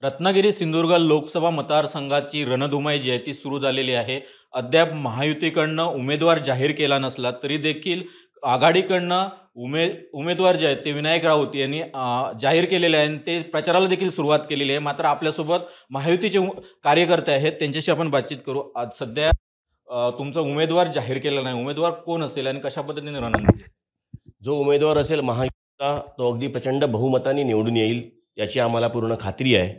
रत्नागिरी सिंधुदुर्ग लोकसभा मतदारसंघाची रणधुमाई जी आहे ती सुरू झालेली आहे. अद्याप महायुतीकडनं उमेदवार जाहीर केला नसला तरी देखील आघाडीकडनं उमेदवार जे आहेत ते विनायक राऊत यांनी जाहीर केलेले आहे आणि ते प्रचाराला देखील सुरुवात केलेली आहे. मात्र आपल्यासोबत महायुतीचे कार्यकर्ते आहेत, त्यांच्याशी आपण बातचीत करू. आज सध्या तुमचा उमेदवार जाहीर केलेला नाही. उमेदवार कोण असेल आणि कशा पद्धतीने रणनीती? जो उमेदवार असेल महायुतीचा तो अगदी प्रचंड बहुमताने निवडून येईल याची आम्हाला पूर्ण खात्री आहे.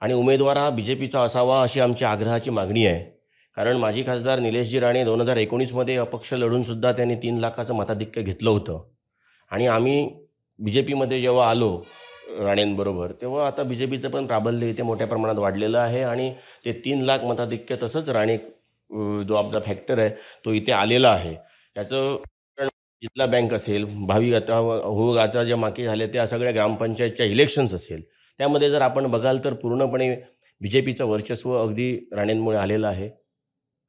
आणि उमेदवार हा BJPचा असावा अशी आमची आग्रहाची मागणी आहे. कारण माजी खासदार निलेशजी राणे 2019मध्ये अपक्ष लढूनसुद्धा त्यांनी 3 लाखाचं मताधिक्य घेतलं होतं. आणि आम्ही BJPमध्ये जेव्हा आलो राणेंबरोबर तेव्हा आता BJPचं पण प्राबल्य इथे मोठ्या प्रमाणात वाढलेलं आहे. आणि ते 3 लाख मताधिक्य तसंच राणे जो आपला फॅक्टर आहे तो इथे आलेला आहे. त्याचं जिल्हा बँक असेल, भावी आता जे मागे झाले त्या सगळ्या ग्रामपंचायतच्या इलेक्शन्स असेल, त्यामध्ये जर आपण बघाल तर पूर्णपणे BJPचं वर्चस्व अगदी राणेंमुळे आलेलं आहे.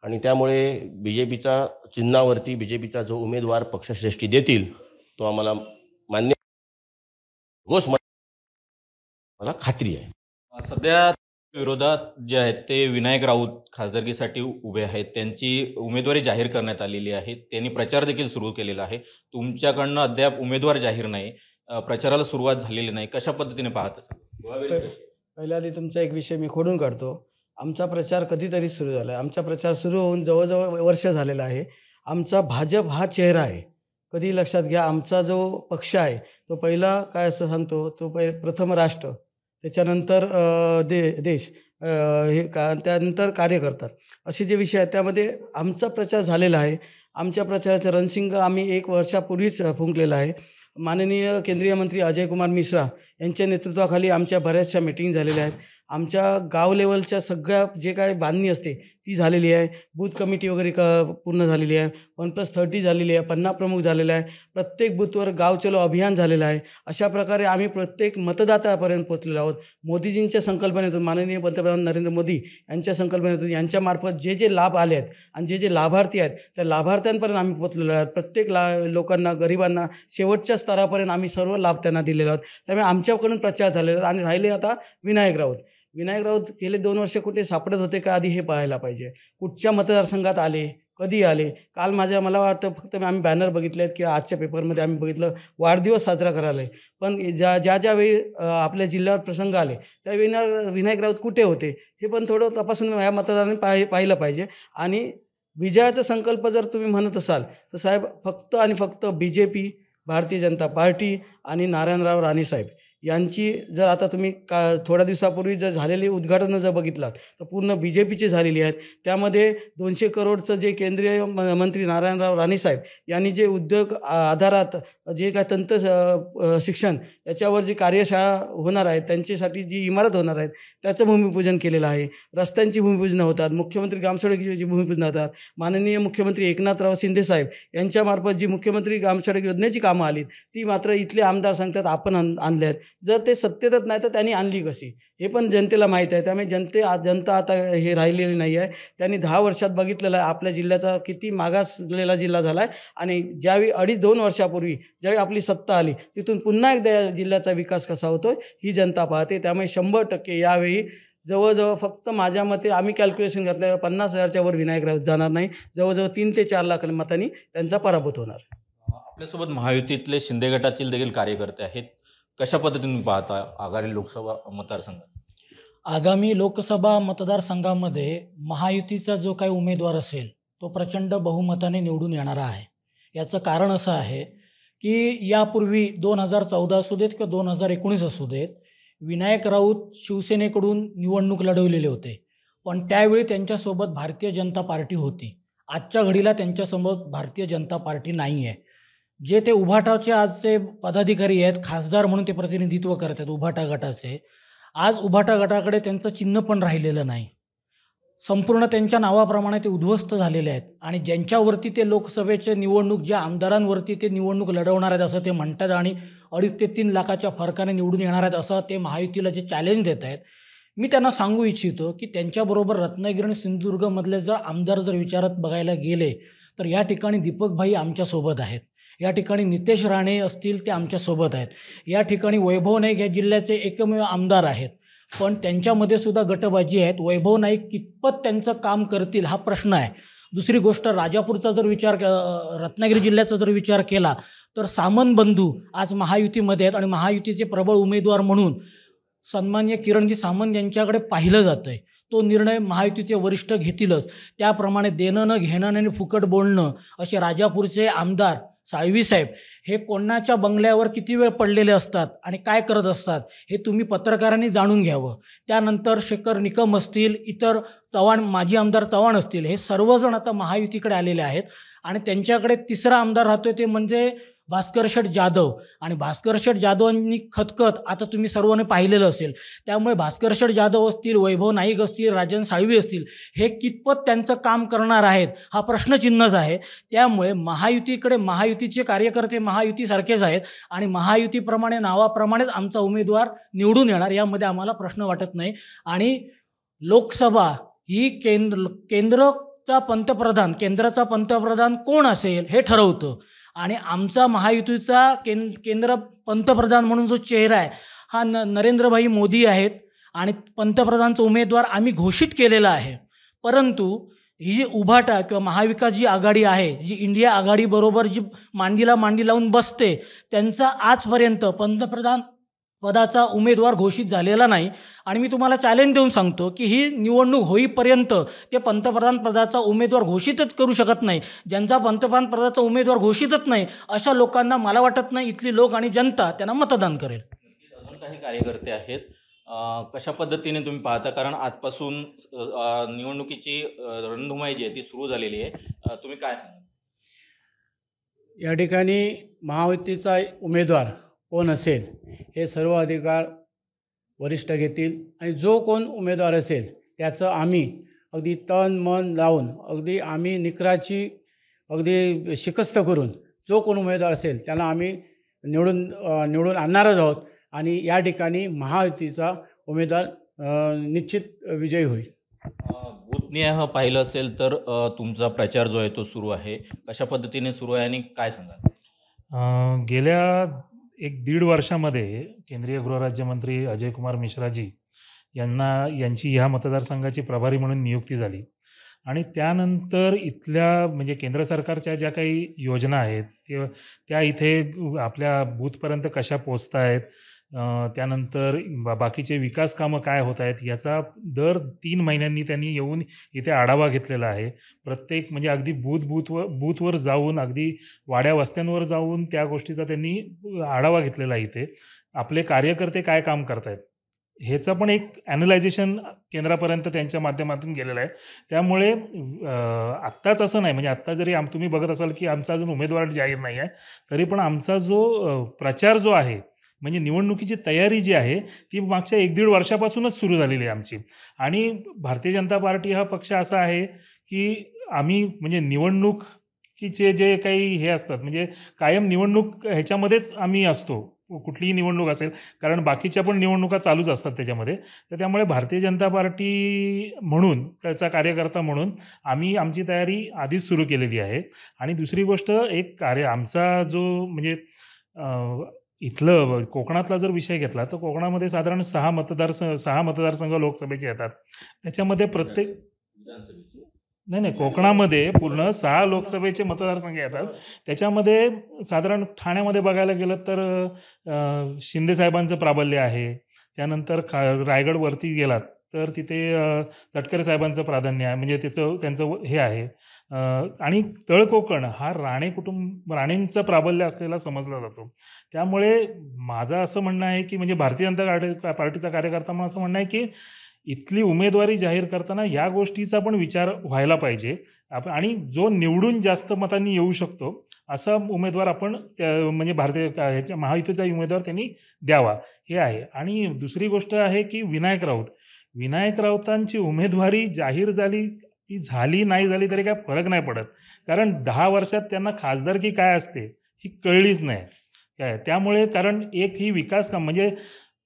आणि त्यामुळे BJPच्या चिन्हावरती BJPचा जो उमेदवार पक्षश्रेष्ठी देतील तो आम्हाला मान्य मला खात्री आहे. सध्या विरोधात जे आहेत ते विनायक राऊत खासदारकीसाठी उभे आहेत. त्यांची उमेदवारी जाहीर करण्यात आलेली आहे. त्यांनी प्रचार देखील सुरू केलेला आहे. तुमच्याकडनं अद्याप उमेदवार जाहीर नाही, प्रचाराला सुरुवात झालेली नाही. कशा पद्धतीने पाहत असाल? पहिल्या आधी तुमचा एक विषय मी खोडून काढतो. आमचा प्रचार कधीतरी सुरू झाला आहे. आमचा प्रचार सुरू होऊन जवळजवळ वर्ष झालेला आहे. आमचा भाजप हा चेहरा आहे. कधी लक्षात घ्या, आमचा जो पक्ष आहे तो पहिला काय असं सांगतो, तो प्रथम राष्ट्र, त्याच्यानंतर देश, त्यानंतर कार्यकर्ता, असे जे विषय आहेत त्यामध्ये आमचा प्रचार झालेला आहे. आमच्या प्रचाराचं रणशिंग आम्ही 1 वर्षापूर्वीच फुंकलेलं आहे. माननीय केंद्रीय मंत्री अजय कुमार मिश्रा यांच्या नेतृत्वाखाली आमच्या बऱ्याचशा मीटिंग झालेल्या आहेत. आमच्या गाव लेवलच्या सगळ्या जे काय बांधणी असते ती झालेली आहे. बूथ कमिटी वगैरे पूर्ण झालेली आहे. 1+30 झालेली आहे. 50 प्रमुख झालेला आहे. प्रत्येक बूथवर गाव चलो अभियान झालेलं आहे. अशा प्रकारे आम्ही प्रत्येक मतदात्यापर्यंत पोहोचलेलो आहोत. मोदीजींच्या संकल्पनेतून, माननीय पंतप्रधान नरेंद्र मोदी यांच्या संकल्पनेतून, यांच्यामार्फत जे जे लाभ आले आहेत आणि जे लाभार्थी आहेत त्या लाभार्थ्यांपर्यंत आम्ही पोहोचलेलो आहोत. प्रत्येक लोकांना, गरिबांना शेवटच्या स्तरापर्यंत आम्ही सर्व लाभ त्यांना दिलेले आहोत. त्यामुळे आमच्याकडून प्रचार झालेला. आणि राहिले आता विनायक राऊत गेले 2 वर्ष कुठे सापडत होते का, आधी हे पाहायला पाहिजे. कुठच्या मतदारसंघात आले, कधी आले. काल मला वाटतं फक्त आम्ही बॅनर बघितले आहेत किंवा आजच्या पेपरमध्ये आम्ही बघितलं वाढदिवस साजरा करायला आहे. पण ज्यावेळी आपल्या जिल्ह्यावर प्रसंग आले त्यावेळी विनायक राऊत कुठे होते हे पण थोडं तपासून ह्या मतदारांनी पाहिलं पाहिजे. आणि विजयाचा संकल्प जर तुम्ही म्हणत असाल तर साहेब, फक्त आणि फक्त BJP, भारतीय जनता पार्टी आणि नारायणराव राणेसाहेब यांची जर आता तुम्ही थोड्या दिवसापूर्वी जर झालेली उद्घाटनं जर बघितलात तर पूर्ण BJPची झालेली आहेत. त्यामध्ये 200 करोडचं जे केंद्रीय मंत्री नारायणराव राणेसाहेब यांनी जे उद्योग आधारात जे काय तंत्र शिक्षण याच्यावर जी कार्यशाळा होणार आहेत, त्यांच्यासाठी जी इमारत होणार आहेत त्याचं भूमिपूजन केलेलं आहे. रस्त्यांची भूमिपूजन होतात. मुख्यमंत्री ग्रामसडकची भूमिपूजन होतात. माननीय मुख्यमंत्री एकनाथराव शिंदे साहेब यांच्यामार्फत जी मुख्यमंत्री ग्रामसडक योजनेची कामं आली ती मात्र इथले आमदार सांगतात आपण आणले आहेत. जर ते सत्यतच नाही तर त्यांनी आणली कशी हे पण जनतेला माहीत आहे. त्यामुळे जनता आता हे राहिलेली नाही आहे. त्यांनी 10 वर्षात बघितलेलं आहे आपल्या जिल्ह्याचा किती मागासलेला जिल्हा झाला आहे. आणि ज्यावेळी 2.5 वर्षापूर्वी ज्यावेळी आपली सत्ता आली तिथून पुन्हा एकदा जिल्ह्याचा विकास कसा होतो ही जनता पाहते. त्यामुळे 100% यावेळी जवळजवळ फक्त माझ्या मते आम्ही कॅल्क्युलेशन घातल्यावर 50,000च्या वर विनायक राऊत जाणार नाही. जवळजवळ 3 ते 4 लाख मतांनी त्यांचा पराभूत होणार. आपल्यासोबत महायुतीतले शिंदे गटातील देखील कार्यकर्ते आहेत. कशा पद्धतीने पाहता आगामी लोकसभा मतदारसंघात? आगामी लोकसभा मतदारसंघामध्ये महायुतीचा जो काही उमेदवार असेल तो प्रचंड बहुमताने निवडून येणारा आहे. याचं कारण असं आहे की यापूर्वी 2014 असू देत किंवा 2019 असू देत, विनायक राऊत शिवसेनेकडून निवडणूक लढवलेले होते. पण त्यावेळी त्यांच्यासोबत भारतीय जनता पार्टी होती. आजच्या घडीला त्यांच्यासोबत भारतीय जनता पार्टी नाही आहे. जे ते उभाटाचे आजचे पदाधिकारी आहेत, खासदार म्हणून ते प्रतिनिधित्व करतात उभाटा गटाचे, आज उभाटा गटाकडे त्यांचं चिन्ह पण राहिलेलं नाही. संपूर्ण त्यांच्या नावाप्रमाणे ते उद्ध्वस्त झालेले आहेत. आणि ज्यांच्यावरती ते लोकसभेचे निवडणूक, ज्या आमदारांवरती ते निवडणूक लढवणार आहेत असं ते म्हणतात आणि 2.5 ते 3 लाखाच्या फरकाने निवडून येणार आहेत असं ते महायुतीला जे चॅलेंज देत आहेत, मी त्यांना सांगू इच्छितो की त्यांच्याबरोबर रत्नागिरी आणि सिंधुदुर्गमधले जर आमदार जर विचारात बघायला गेले तर या ठिकाणी दीपकभाई आमच्यासोबत आहेत. या ठिकाणी नितेश राणे असतील ते आमच्यासोबत आहेत. या ठिकाणी वैभव नाईक या जिल्ह्याचे एकमेव आमदार आहेत. पण त्यांच्यामध्ये सुद्धा गटबाजी आहेत. वैभव नाईक कितपत त्यांचं काम करतील हा प्रश्न आहे. दुसरी गोष्ट, राजापूरचा जर रत्नागिरी जिल्ह्याचा जर विचार केला तर सामंत बंधू आज महायुतीमध्ये आहेत आणि महायुतीचे प्रबळ उमेदवार म्हणून सन्माननीय किरणजी सामंत यांच्याकडे पाहिलं जातं आहे. तो निर्णय महायुतीचे वरिष्ठ घेतीलच. त्याप्रमाणे देणं न घेणं आणि फुकट बोलणं असे राजापूरचे आमदार साळवीसाहेब हे कोणाच्या बंगल्यावर किती वेळ पडलेले असतात आणि काय करत असतात हे तुम्ही पत्रकारांनी जाणून घ्यावं. त्यानंतर शेखर निकम असतील, इतर चव्हाण, माजी आमदार चव्हाण असतील, हे सर्वजण आता महायुतीकडे आलेले आहेत. आणि त्यांच्याकडे तिसरा आमदार राहतोय ते म्हणजे भास्कर शेठ जाधव. आणि भास्कर शेठ जाधवांनी खतखत आता तुम्ही सर्वांनी पाहिलेलं असेल. त्यामुळे भास्कर शेठ जाधव असतील, वैभव नाईक असतील, राजन साळवी असतील, हे कितपत त्यांचं काम करणार आहेत हा प्रश्नचिन्हच आहे. त्यामुळे महायुतीकडे महायुतीचे कार्यकर्ते महायुतीसारखेच आहेत आणि महायुतीप्रमाणे नावाप्रमाणेच आमचा उमेदवार निवडून येणार यामध्ये आम्हाला प्रश्न वाटत नाही. आणि लोकसभा ही केंद्राचा पंतप्रधान कोण असेल हे ठरवतं. आणि आमचा महायुतीचा केंद्र पंतप्रधान म्हणून जो चेहरा आहे हा नरेंद्रभाई मोदी आहेत आणि पंतप्रधानचा उमेदवार आम्ही घोषित केलेला आहे. परंतु ही जी उभाटा किंवा महाविकास जी आघाडी आहे, जी इंडिया आघाडीबरोबर जी मांडीला मांडी लावून बसते, त्यांचा आजपर्यंत पंतप्रधान पदाचा उमेदवार घोषित झालेला नाही. आणि मी तुम्हाला चॅलेंज देऊन सांगतो की ही निवडणूक होईपर्यंत ते पंतप्रधान पदाचा उमेदवार घोषितच करू शकत नाही. ज्यांचा पंतप्रधान पदाचा उमेदवार घोषितच नाही अशा लोकांना मला वाटत नाही इथली लोक आणि जनता त्यांना मतदान करेल. अजून काही कार्यकर्ते आहेत, कशा पद्धतीने तुम्ही पाहता? कारण आजपासून निवडणुकीची रणधुमाई जी आहे ती सुरू झालेली आहे. तुम्ही काय सांगा? या ठिकाणी महायुतीचा उमेदवार कोण असेल हे सर्व अधिकार वरिष्ठ घेतील आणि जो कोण उमेदवार असेल त्याचं आम्ही अगदी तन मन लावून अगदी आम्ही निकराची अगदी शिकस्त करून जो कोण उमेदवार असेल त्याला आम्ही निवडून आणणारच आहोत. आणि या ठिकाणी महायुतीचा उमेदवार निश्चित विजयी होईल. बूथनिहाय पाहिलं असेल तर तुमचा प्रचार जो आहे तो सुरू आहे, कशा पद्धतीने सुरू आहे आणि काय सांगा? गेल्या 1-1.5 वर्षामध्ये केंद्रीय गृहराज्यमंत्री अजय कुमार मिश्राजी यांची ह्या मतदारसंघाची प्रभारी म्हणून नियुक्ती झाली. आणि त्यानंतर इथल्या म्हणजे केंद्र सरकारच्या ज्या काही योजना आहेत त्या इथे आपल्या बूथपर्यंत कशा पोचत आहेत, त्यानंतर बाकीचे विकास कामं काय होत आहेत याचा दर 3 महिन्यांनी त्यांनी येऊन इथे आढावा घेतलेला आहे. प्रत्येक म्हणजे अगदी बूथवर जाऊन अगदी वाड्या वस्त्यांवर जाऊन त्या गोष्टीचा त्यांनी आढावा घेतलेला आहे. इथे आपले कार्यकर्ते काय काम करत आहेत ह्याचं पण एक ॲनलायझेशन केंद्रापर्यंत त्यांच्या माध्यमातून गेलेलं आहे. त्यामुळे आत्ताच असं नाही, म्हणजे आत्ता जरी तुम्ही बघत असाल की आमचा अजून उमेदवार जाहीर नाही आहे, तरी पण आमचा जो प्रचार जो आहे म्हणजे निवडणुकीची तयारी जी आहे ती मागच्या 1-1.5 वर्षापासूनच सुरू झालेली आहे आमची. आणि भारतीय जनता पार्टी हा पक्ष असा आहे की आम्ही म्हणजे निवडणुकीचे जे काही हे असतात म्हणजे कायम निवडणूक ह्याच्यामध्येच आम्ही असतो, कुठलीही निवडणूक असेल, कारण बाकीच्या पण निवडणुका चालूच असतात त्याच्यामध्ये. तर त्यामुळे भारतीय जनता पार्टी म्हणून त्याचा कार्यकर्ता म्हणून आम्ही आमची तयारी आधीच सुरू केलेली आहे. आणि दुसरी गोष्ट एक आमचा जो म्हणजे इथलं कोकणातला जर विषय घेतला तर कोकणामध्ये साधारण 6 मतदारसंघ लोकसभेचे येतात. त्याच्यामध्ये प्रत्येक नाही कोकणामध्ये पूर्ण 6 लोकसभेचे मतदारसंघ येतात. त्याच्यामध्ये साधारण ठाण्यामध्ये बघायला गेलं तर शिंदेसाहेबांचं प्राबल्य आहे. त्यानंतर रायगडवरती गेलात तर तिथे तटकरे साहेबांचं प्राधान्य आहे, म्हणजे त्यांचं हे आहे. आणि तळकोकण हा राणेंचं प्राबल्य असलेला समजला जातो. त्यामुळे माझं असं म्हणणं आहे की म्हणजे भारतीय जनता पार्टीचा कार्यकर्ता म्हणून असं म्हणणं आहे की इथली उमेदवारी जाहीर करताना या गोष्टीचा पण विचार व्हायला पाहिजे. आणि जो निवडून जास्त मतांनी येऊ शकतो असा उमेदवार आपण म्हणजे ह्याच्या महायुतीचा उमेदवार त्यांनी द्यावा हे आहे. आणि दुसरी गोष्ट आहे की विनायक राऊतांची उमेदवारी जाहीर झाली नाही झाली तरी काय फरक नाही पडत, कारण 10 वर्षात त्यांना खासदारकी काय असते ही कळलीच नाही काय. त्यामुळे कारण ही विकास काम म्हणजे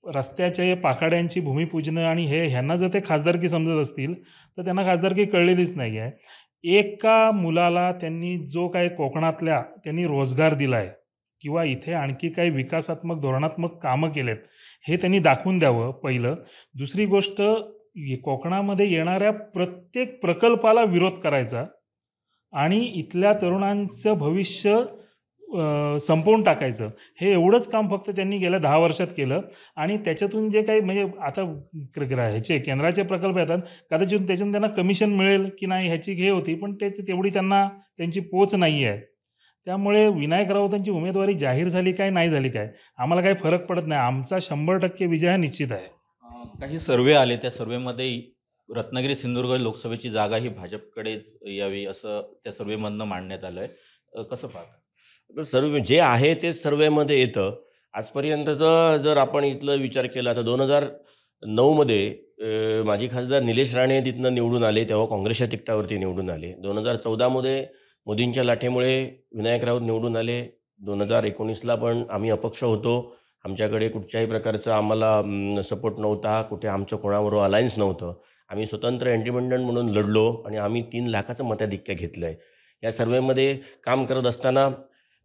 रस्त्याचे पाखाड्यांची भूमिपूजनं आणि ह्यांना जर ते खासदारकी समजत असतील तर त्यांना खासदारकी कळलेलीच नाही आहे. एका मुलाला त्यांनी जो काही कोकणातल्या त्यांनी रोजगार दिला आहे किंवा इथे आणखी काही विकासात्मक धोरणात्मक कामं केलेत हे त्यांनी दाखवून द्यावं पहिलं. दुसरी गोष्ट, कोकणामध्ये येणाऱ्या प्रत्येक प्रकल्पाला विरोध करायचा आणि इथल्या तरुणांचं भविष्य संपवून टाकायचं, हे एवढंच काम फक्त त्यांनी गेल्या 10 वर्षात केलं. आणि त्याच्यातून जे काही म्हणजे आता ह्याचे केंद्राचे प्रकल्प येतात, कदाचित त्याच्यातून त्यांना कमिशन मिळेल की नाही ह्याची हे होती, पण तेवढी त्यांना त्यांची पोच नाही आहे. त्यामुळे विनायक राऊतांची उमेदवारी जाहीर झाली काय नाही झाली काय आम्हाला काही फरक पडत नाही. आमचा 100% विजय हा निश्चित आहे. काही सर्वे आले, त्या सर्वेमध्ये रत्नागिरी सिंधुदुर्ग लोकसभेची जागा ही भाजपकडेच यावी असं त्या सर्वेमधनं मांडण्यात आलं आहे. कसं पाहता? तर सर्व जे आहे तेच सर्वेमध्ये येतं. आजपर्यंतचं जर आपण इथलं विचार केला तर 2009मध्ये माजी खासदार निलेश राणे तिथनं निवडून आले, तेव्हा काँग्रेसच्या तिकिटावरती निवडून आले. 2014मध्ये मोदींच्या लाटेमुळे विनायक राऊत निवडून आले. 2019ला पण आम्ही अपक्ष होतो. आमच्याकडे कुठच्याही प्रकारचा आम्हाला सपोर्ट नव्हता, कुठे आमचं कोणाबरोबर अलायन्स नव्हतं. आम्ही स्वतंत्र इंडिपेंडंट म्हणून लढलो आणि आम्ही 3 लाखाचं मताधिक्य घेतलं आहे. या सर्वेमध्ये काम करत असताना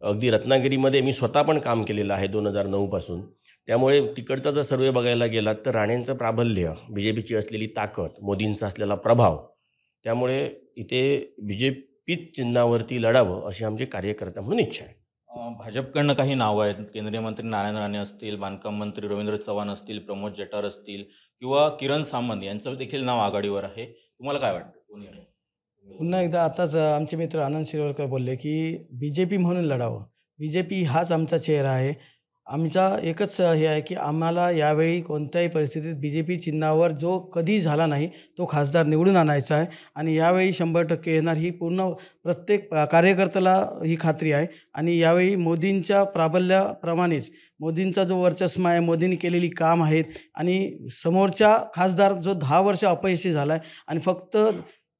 अगदी रत्नागिरीमध्ये मी स्वतः पण काम केलेलं आहे 2009पासून. त्यामुळे तिकडचा जर सर्वे बघायला गेलात तर राणेंचं प्राबल्य, BJPची असलेली ताकद, मोदींचा असलेला प्रभाव, त्यामुळे इथे BJPच चिन्हावरती लढावं अशी आमची कार्यकर्ता म्हणून इच्छा आहे. भाजपकडनं काही नावं आहेत. केंद्रीय मंत्री नारायण राणे असतील, बांधकाम मंत्री रवींद्र चव्हाण असतील, प्रमोद जठार असतील किंवा किरण सामंत यांचं देखील नाव आघाडीवर आहे. तुम्हाला काय वाटतं कोणी आहे? पुन्हा एकदा आताच आमचे मित्र आनंद शिरोडकर बोलले की BJP म्हणून लढावं. BJP हाच आमचा चेहरा आहे. आमचा एकच हे आहे की आम्हाला यावेळी कोणत्याही परिस्थितीत BJP चिन्हावर जो कधी झाला नाही तो खासदार निवडून आणायचा आहे. आणि यावेळी 100% येणार ही पूर्ण प्रत्येक कार्यकर्त्याला ही खात्री आहे. आणि यावेळी मोदींच्या प्राबल्याप्रमाणेच मोदींचा जो वर्चस्व आहे, मोदींनी केलेली काम आहेत आणि समोरच्या खासदार जो 10 वर्ष अपयशी झाला आहे आणि फक्त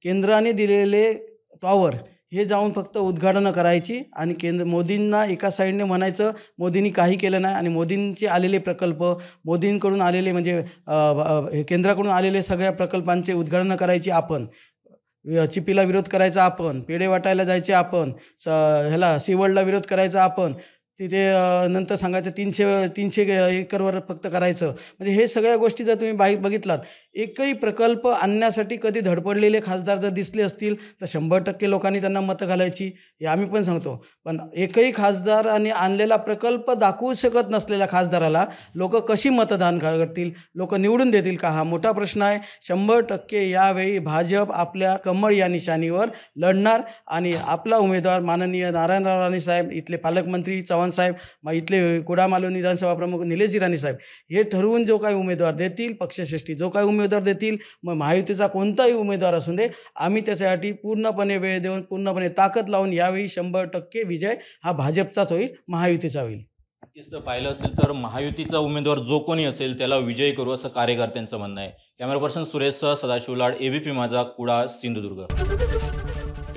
केंद्राने दिलेले टॉवर हे जाऊन फक्त उद्घाटनं करायची आणि मोदींना एका साईडने म्हणायचं मोदींनी काही केलं नाही आणि मोदींचे आलेले प्रकल्प, मोदींकडून आलेले म्हणजे केंद्राकडून आलेले सगळ्या प्रकल्पांचे उद्घाटनं करायची आपण, चिपीला विरोध करायचा आपण, पेढे वाटायला जायचे आपण, ह्याला सीवर्ल्डला विरोध करायचा आपण, तिथे नंतर सांगायचं 300 एकरवर फक्त करायचं. म्हणजे हे सगळ्या गोष्टी जर तुम्ही बघितलात, एकही प्रकल्प आणण्यासाठी कधी धडपडलेले खासदार जर दिसले असतील तर 100% लोकांनी त्यांना मतं घालायची, हे आम्ही पण सांगतो. पण एकही खासदार आणि आणलेला प्रकल्प दाखवू शकत नसलेल्या खासदाराला लोक कशी मतदान करतील, लोक निवडून देतील का, हा मोठा प्रश्न आहे. 100% यावेळी भाजप आपल्या कमळ या निशाणीवर लढणार आणि आपला उमेदवार माननीय नारायणराव राणे साहेब, इथले पालकमंत्री चव्हाण साहेब, मग इथले कुडामालवणी विधानसभा प्रमुख निलेशजी राणे साहेब हे ठरवून जो काही उमेदवार देतील, पक्षश्रेष्ठी जो काही उमेदवार देतील, मग महायुतीचा कोणताही उमेदवार असू दे, आम्ही त्याच्यासाठी पूर्णपणे वेळ देऊन पूर्णपणे ताकद लावून यावेळी 100% विजय हा भाजपचाच होईल, महायुतीचा होईल. नक्कीच तर पाहिलं असेल तर महायुतीचा उमेदवार जो कोणी असेल त्याला विजयी करू असं कार्यकर्त्यांचं म्हणणं आहे. कॅमेरा पर्सन सुरेशसह सदाशिव लाड, ABP माझा, कुडा, सिंधुदुर्ग.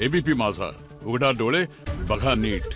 ABP माझा, उघडा डोळे बघा नीट.